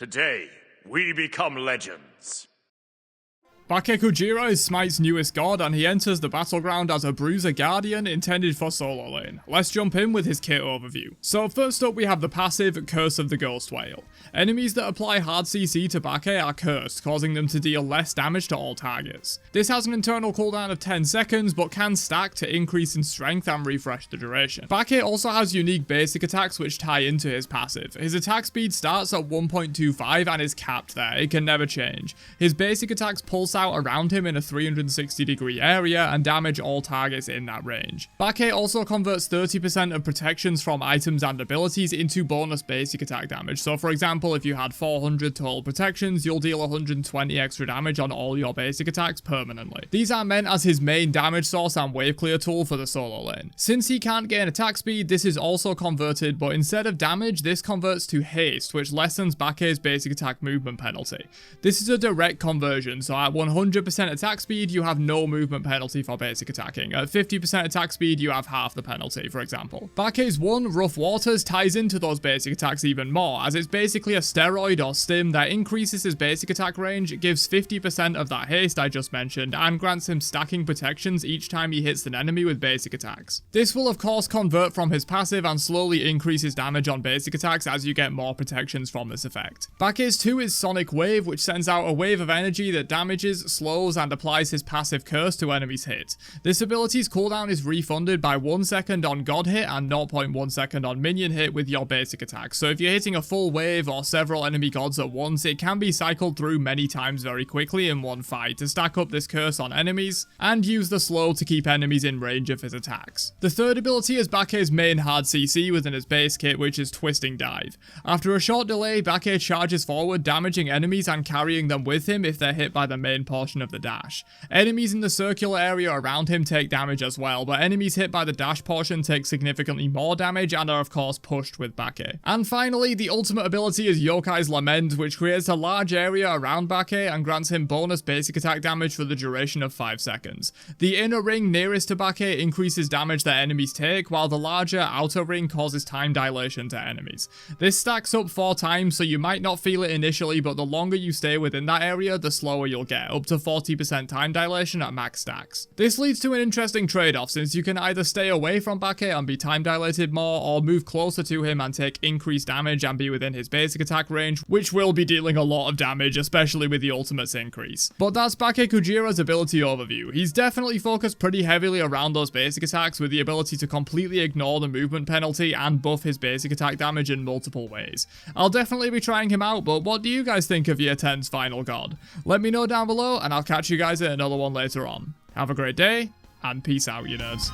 Today, we become legends. Bake-Kujira is Smite's newest god, and he enters the battleground as a bruiser guardian intended for solo lane. Let's jump in with his kit overview. So first up we have the passive Curse of the Ghost Whale. Enemies that apply hard CC to Bake are cursed, causing them to deal less damage to all targets. This has an internal cooldown of 10 seconds, but can stack to increase in strength and refresh the duration. Bake also has unique basic attacks which tie into his passive. His attack speed starts at 1.25 and is capped there, it can never change. His basic attacks pulse out around him in a 360-degree area and damage all targets in that range. Bake also converts 30% of protections from items and abilities into bonus basic attack damage. So for example, if you had 400 total protections, you'll deal 120 extra damage on all your basic attacks permanently. These are meant as his main damage source and wave clear tool for the solo lane. Since he can't gain attack speed, this is also converted, but instead of damage, this converts to haste, which lessens Bake's basic attack movement penalty. This is a direct conversion, so at 100% attack speed, you have no movement penalty for basic attacking. At 50% attack speed, you have half the penalty, for example. Bake's 1, Rough Waters, ties into those basic attacks even more, as it's basically a steroid or stim that increases his basic attack range, gives 50% of that haste I just mentioned, and grants him stacking protections each time he hits an enemy with basic attacks. This will of course convert from his passive and slowly increase his damage on basic attacks as you get more protections from this effect. Bake's 2 is Sonic Wave, which sends out a wave of energy that damages, slows, and applies his passive curse to enemies hit. This ability's cooldown is refunded by 1 second on god hit and 0.1 second on minion hit with your basic attack. So if you're hitting a full wave or several enemy gods at once, it can be cycled through many times very quickly in one fight to stack up this curse on enemies and use the slow to keep enemies in range of his attacks. The third ability is Bake's main hard CC within his base kit, which is Twisting Dive. After a short delay, Bake charges forward, damaging enemies and carrying them with him if they're hit by the main portion of the dash. Enemies in the circular area around him take damage as well, but enemies hit by the dash portion take significantly more damage and are of course pushed with Bake. And finally, the ultimate ability is Yokai's Lament, which creates a large area around Bake and grants him bonus basic attack damage for the duration of 5 seconds. The inner ring nearest to Bake increases damage that enemies take, while the larger outer ring causes time dilation to enemies. This stacks up 4 times, so you might not feel it initially, but the longer you stay within that area, the slower you'll get, up to 40% time dilation at max stacks. This leads to an interesting trade-off, since you can either stay away from Bake and be time dilated more, or move closer to him and take increased damage and be within his basic attack range, which will be dealing a lot of damage, especially with the ultimates increase. But that's Bake-Kujira's ability overview. He's definitely focused pretty heavily around those basic attacks, with the ability to completely ignore the movement penalty and buff his basic attack damage in multiple ways. I'll definitely be trying him out, but what do you guys think of Year 10's final god? Let me know down below, and I'll catch you guys in another one later on. Have a great day, and peace out, you nerds.